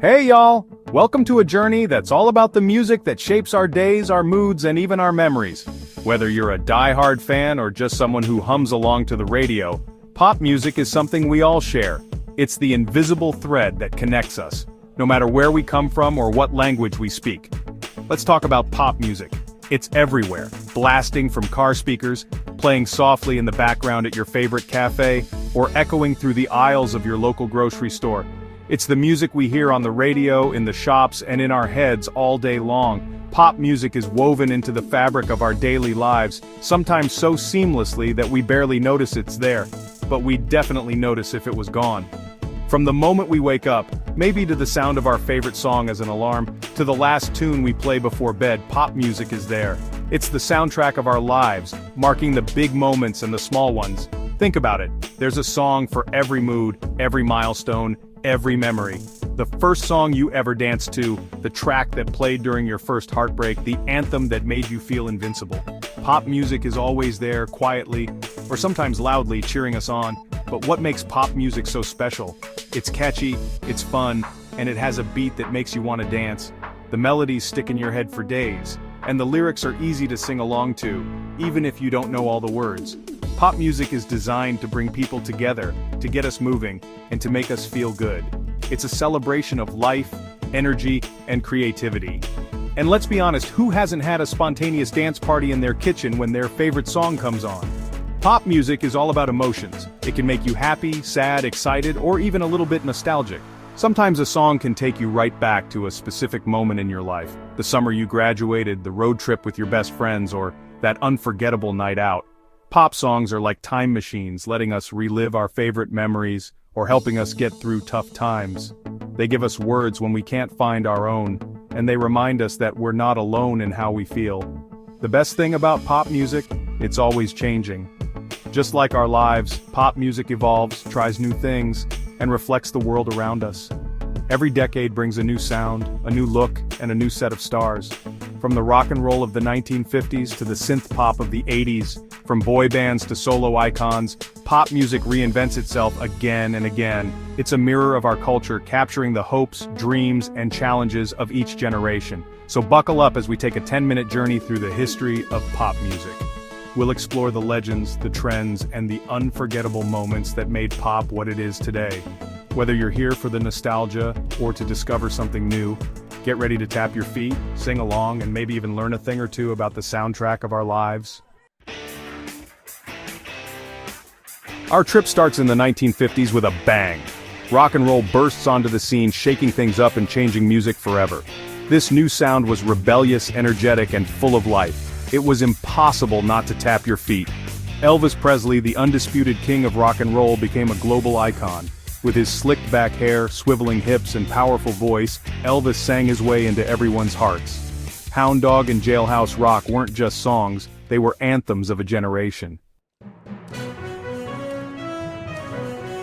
Hey y'all! Welcome to a journey that's all about the music that shapes our days, our moods, and even our memories. Whether you're a die-hard fan or just someone who hums along to the radio, pop music is something we all share. It's the invisible thread that connects us, no matter where we come from or what language we speak. Let's talk about pop music. It's everywhere, blasting from car speakers, playing softly in the background at your favorite cafe, or echoing through the aisles of your local grocery store. It's the music we hear on the radio, in the shops, and in our heads all day long. Pop music is woven into the fabric of our daily lives, sometimes so seamlessly that we barely notice it's there, but we'd definitely notice if it was gone. From the moment we wake up, maybe to the sound of our favorite song as an alarm, to the last tune we play before bed, pop music is there. It's the soundtrack of our lives, marking the big moments and the small ones. Think about it. There's a song for every mood, every milestone, every memory. The first song you ever danced to, the track that played during your first heartbreak, the anthem that made you feel invincible. Pop music is always there, quietly, or sometimes loudly, cheering us on. But what makes pop music so special? It's catchy, it's fun, and it has a beat that makes you want to dance. The melodies stick in your head for days, and the lyrics are easy to sing along to, even if you don't know all the words. Pop music is designed to bring people together, to get us moving, and to make us feel good. It's a celebration of life, energy, and creativity. And let's be honest, who hasn't had a spontaneous dance party in their kitchen when their favorite song comes on? Pop music is all about emotions. It can make you happy, sad, excited, or even a little bit nostalgic. Sometimes a song can take you right back to a specific moment in your life. The summer you graduated, the road trip with your best friends, or that unforgettable night out. Pop songs are like time machines, letting us relive our favorite memories, or helping us get through tough times. They give us words when we can't find our own, and they remind us that we're not alone in how we feel. The best thing about pop music? It's always changing. Just like our lives, pop music evolves, tries new things, and reflects the world around us. Every decade brings a new sound, a new look, and a new set of stars. From the rock and roll of the 1950s to the synth pop of the 80s, from boy bands to solo icons, pop music reinvents itself again and again. It's a mirror of our culture, capturing the hopes, dreams, and challenges of each generation. So buckle up as we take a 10-minute journey through the history of pop music. We'll explore the legends, the trends, and the unforgettable moments that made pop what it is today. Whether you're here for the nostalgia or to discover something new, get ready to tap your feet, sing along, and maybe even learn a thing or two about the soundtrack of our lives. Our trip starts in the 1950s with a bang. Rock and roll bursts onto the scene, shaking things up and changing music forever. This new sound was rebellious, energetic, and full of life. It was impossible not to tap your feet. Elvis Presley, the undisputed king of rock and roll, became a global icon. With his slicked back hair, swiveling hips, and powerful voice, Elvis sang his way into everyone's hearts. Hound Dog and Jailhouse Rock weren't just songs, they were anthems of a generation.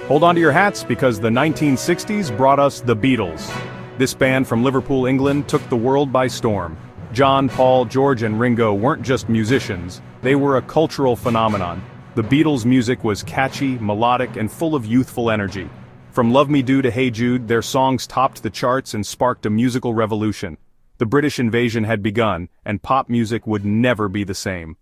Hold on to your hats, because the 1960s brought us the Beatles. This band from Liverpool, England, took the world by storm. John, Paul, George, and Ringo weren't just musicians, they were a cultural phenomenon. The Beatles' music was catchy, melodic, and full of youthful energy. From Love Me Do to Hey Jude, their songs topped the charts and sparked a musical revolution. The British invasion had begun, and pop music would never be the same.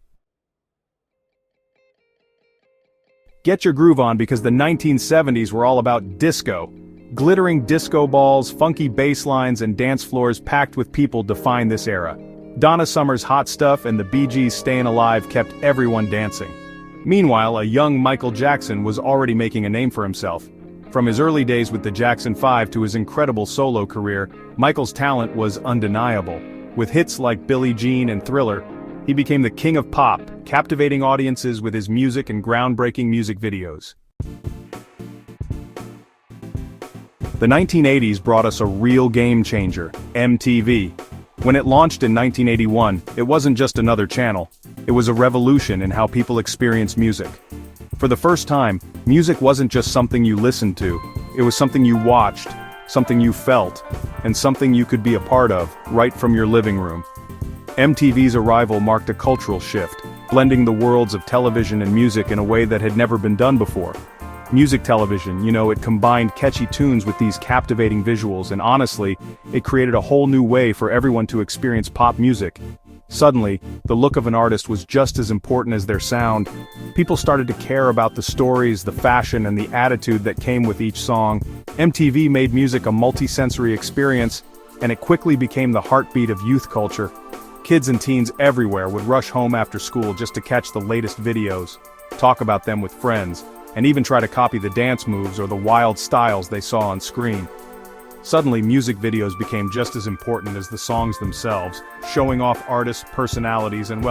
Get your groove on, because the 1970s were all about disco. Glittering disco balls, funky bass lines, and dance floors packed with people define this era. Donna Summer's Hot Stuff and the Bee Gees' Stayin' Alive kept everyone dancing. Meanwhile, a young Michael Jackson was already making a name for himself. From his early days with the Jackson 5 to his incredible solo career, Michael's talent was undeniable. With hits like Billie Jean and Thriller, he became the king of pop, captivating audiences with his music and groundbreaking music videos. The 1980s brought us a real game changer, MTV. When it launched in 1981, it wasn't just another channel. It was a revolution in how people experience music. For the first time, music wasn't just something you listened to, it was something you watched, something you felt, and something you could be a part of, right from your living room. MTV's arrival marked a cultural shift, blending the worlds of television and music in a way that had never been done before. Music television, it combined catchy tunes with these captivating visuals, and honestly, it created a whole new way for everyone to experience pop music. Suddenly, the look of an artist was just as important as their sound. People started to care about the stories, the fashion, and the attitude that came with each song. MTV made music a multi-sensory experience, and it quickly became the heartbeat of youth culture. Kids and teens everywhere would rush home after school just to catch the latest videos, talk about them with friends, and even try to copy the dance moves or the wild styles they saw on screen. Suddenly, music videos became just as important as the songs themselves, showing off artists' personalities and,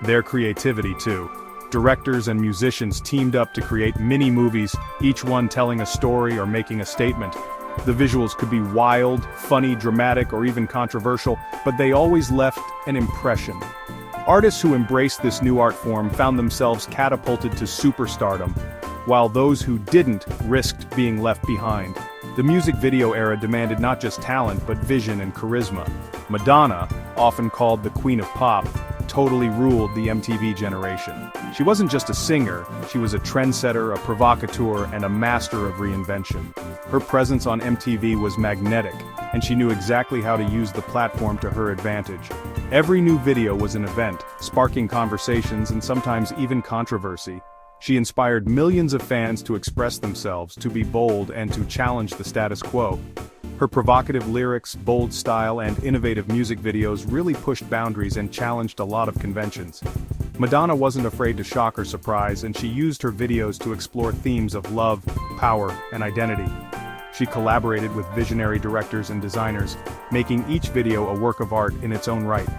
their creativity too. Directors and musicians teamed up to create mini-movies, each one telling a story or making a statement. The visuals could be wild, funny, dramatic, or even controversial, but they always left an impression. Artists who embraced this new art form found themselves catapulted to superstardom, while those who didn't risked being left behind. The music video era demanded not just talent but vision and charisma. Madonna, often called the Queen of Pop, totally ruled the MTV generation. She wasn't just a singer, she was a trendsetter, a provocateur, and a master of reinvention. Her presence on MTV was magnetic, and she knew exactly how to use the platform to her advantage. Every new video was an event, sparking conversations and sometimes even controversy. She inspired millions of fans to express themselves, to be bold, and to challenge the status quo. Her provocative lyrics, bold style, and innovative music videos really pushed boundaries and challenged a lot of conventions. Madonna wasn't afraid to shock or surprise, and she used her videos to explore themes of love, power, and identity. She collaborated with visionary directors and designers, making each video a work of art in its own right.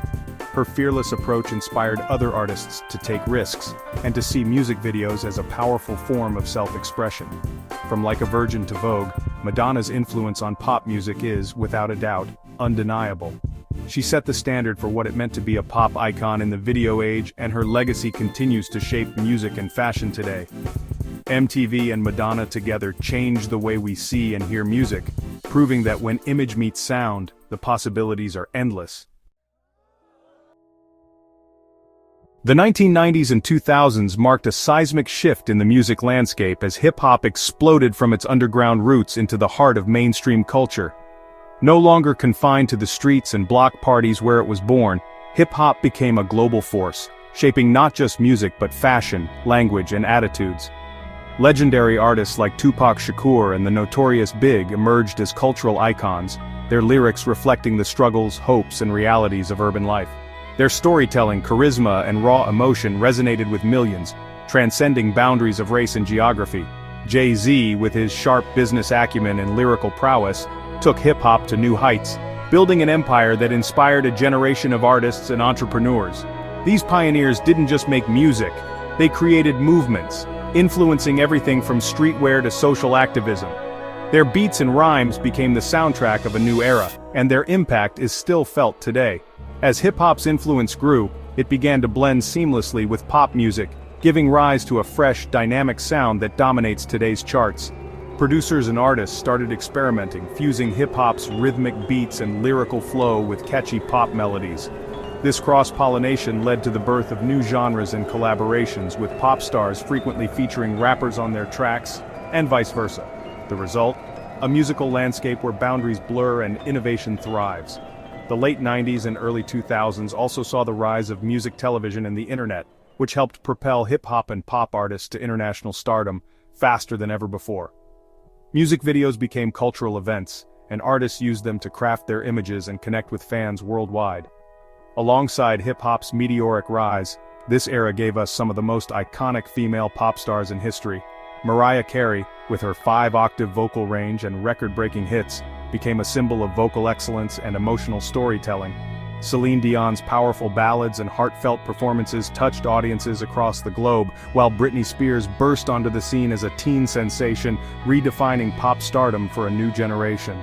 Her fearless approach inspired other artists to take risks, and to see music videos as a powerful form of self-expression. From Like a Virgin to Vogue, Madonna's influence on pop music is, without a doubt, undeniable. She set the standard for what it meant to be a pop icon in the video age, and her legacy continues to shape music and fashion today. MTV and Madonna together changed the way we see and hear music, proving that when image meets sound, the possibilities are endless. The 1990s and 2000s marked a seismic shift in the music landscape as hip-hop exploded from its underground roots into the heart of mainstream culture. No longer confined to the streets and block parties where it was born, hip-hop became a global force, shaping not just music but fashion, language, and attitudes. Legendary artists like Tupac Shakur and the Notorious Big emerged as cultural icons, their lyrics reflecting the struggles, hopes, and realities of urban life. Their storytelling, charisma, and raw emotion resonated with millions, transcending boundaries of race and geography. Jay-Z, with his sharp business acumen and lyrical prowess, took hip-hop to new heights, building an empire that inspired a generation of artists and entrepreneurs. These pioneers didn't just make music, they created movements, influencing everything from streetwear to social activism. Their beats and rhymes became the soundtrack of a new era, and their impact is still felt today. As hip-hop's influence grew, it began to blend seamlessly with pop music, giving rise to a fresh, dynamic sound that dominates today's charts. Producers and artists started experimenting, fusing hip-hop's rhythmic beats and lyrical flow with catchy pop melodies. This cross-pollination led to the birth of new genres and collaborations, with pop stars frequently featuring rappers on their tracks, and vice versa. The result? A musical landscape where boundaries blur and innovation thrives. The late 90s and early 2000s also saw the rise of music television and the internet, which helped propel hip-hop and pop artists to international stardom faster than ever before. Music videos became cultural events, and artists used them to craft their images and connect with fans worldwide. Alongside hip-hop's meteoric rise, this era gave us some of the most iconic female pop stars in history. Mariah Carey, with her 5-octave vocal range and record-breaking hits, became a symbol of vocal excellence and emotional storytelling. Celine Dion's powerful ballads and heartfelt performances touched audiences across the globe, while Britney Spears burst onto the scene as a teen sensation, redefining pop stardom for a new generation.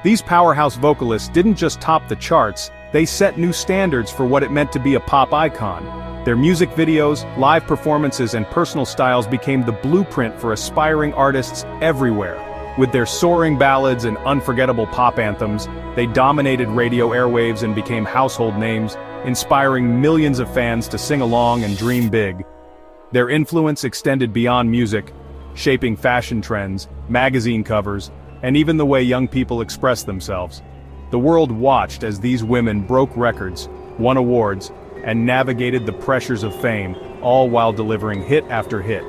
These powerhouse vocalists didn't just top the charts, they set new standards for what it meant to be a pop icon. Their music videos, live performances, and personal styles became the blueprint for aspiring artists everywhere. With their soaring ballads and unforgettable pop anthems, they dominated radio airwaves and became household names, inspiring millions of fans to sing along and dream big. Their influence extended beyond music. shaping fashion trends, magazine covers, and even the way young people express themselves. The world watched as these women broke records, won awards, and navigated the pressures of fame, all while delivering hit after hit.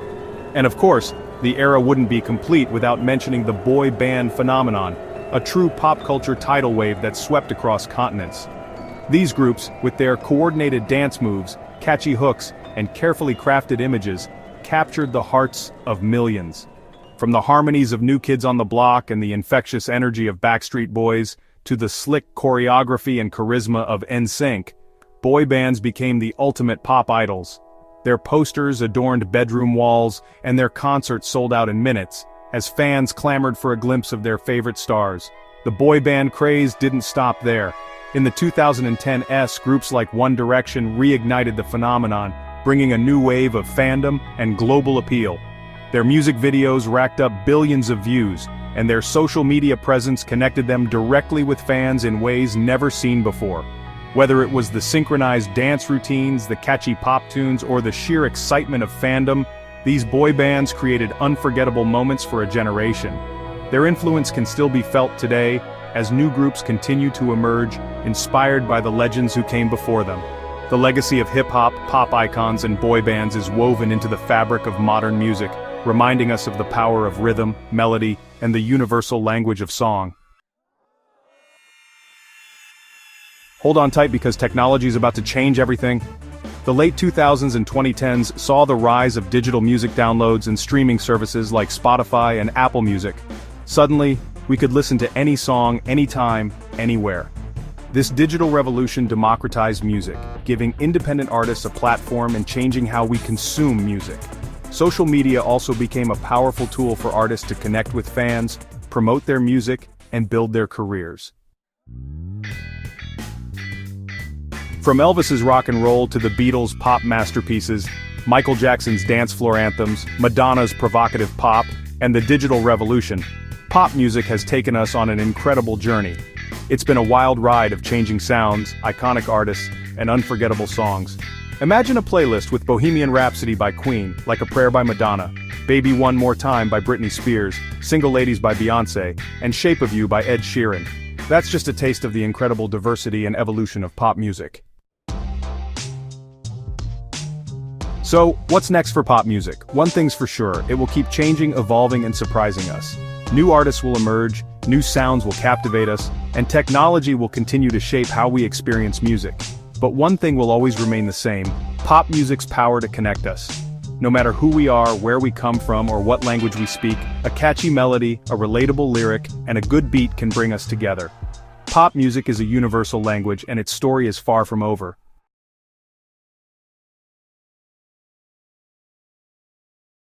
And of course, the era wouldn't be complete without mentioning the boy band phenomenon, a true pop culture tidal wave that swept across continents. These groups, with their coordinated dance moves, catchy hooks, and carefully crafted images, captured the hearts of millions. From the harmonies of New Kids on the Block and the infectious energy of Backstreet Boys, to the slick choreography and charisma of NSYNC, boy bands became the ultimate pop idols. Their posters adorned bedroom walls, and their concerts sold out in minutes, as fans clamored for a glimpse of their favorite stars. The boy band craze didn't stop there. In the 2010s, groups like One Direction reignited the phenomenon, bringing a new wave of fandom and global appeal. Their music videos racked up billions of views, and their social media presence connected them directly with fans in ways never seen before. Whether it was the synchronized dance routines, the catchy pop tunes, or the sheer excitement of fandom, these boy bands created unforgettable moments for a generation. Their influence can still be felt today, as new groups continue to emerge, inspired by the legends who came before them. The legacy of hip-hop, pop icons, and boy bands is woven into the fabric of modern music, reminding us of the power of rhythm, melody, and the universal language of song. Hold on tight because technology is about to change everything. The late 2000s and 2010s saw the rise of digital music downloads and streaming services like Spotify and Apple Music. Suddenly, we could listen to any song, anytime, anywhere. This digital revolution democratized music, giving independent artists a platform and changing how we consume music. Social media also became a powerful tool for artists to connect with fans, promote their music, and build their careers. From Elvis's rock and roll to the Beatles' pop masterpieces, Michael Jackson's dance floor anthems, Madonna's provocative pop, and the digital revolution, pop music has taken us on an incredible journey. It's been a wild ride of changing sounds, iconic artists, and unforgettable songs. Imagine a playlist with Bohemian Rhapsody by Queen, Like a Prayer by Madonna, Baby One More Time by Britney Spears, Single Ladies by Beyoncé, and Shape of You by Ed Sheeran. That's just a taste of the incredible diversity and evolution of pop music. So, what's next for pop music? One thing's for sure, it will keep changing, evolving, and surprising us. New artists will emerge, new sounds will captivate us, and technology will continue to shape how we experience music. But one thing will always remain the same: pop music's power to connect us. No matter who we are, where we come from, or what language we speak, a catchy melody, a relatable lyric, and a good beat can bring us together. Pop music is a universal language, and its story is far from over.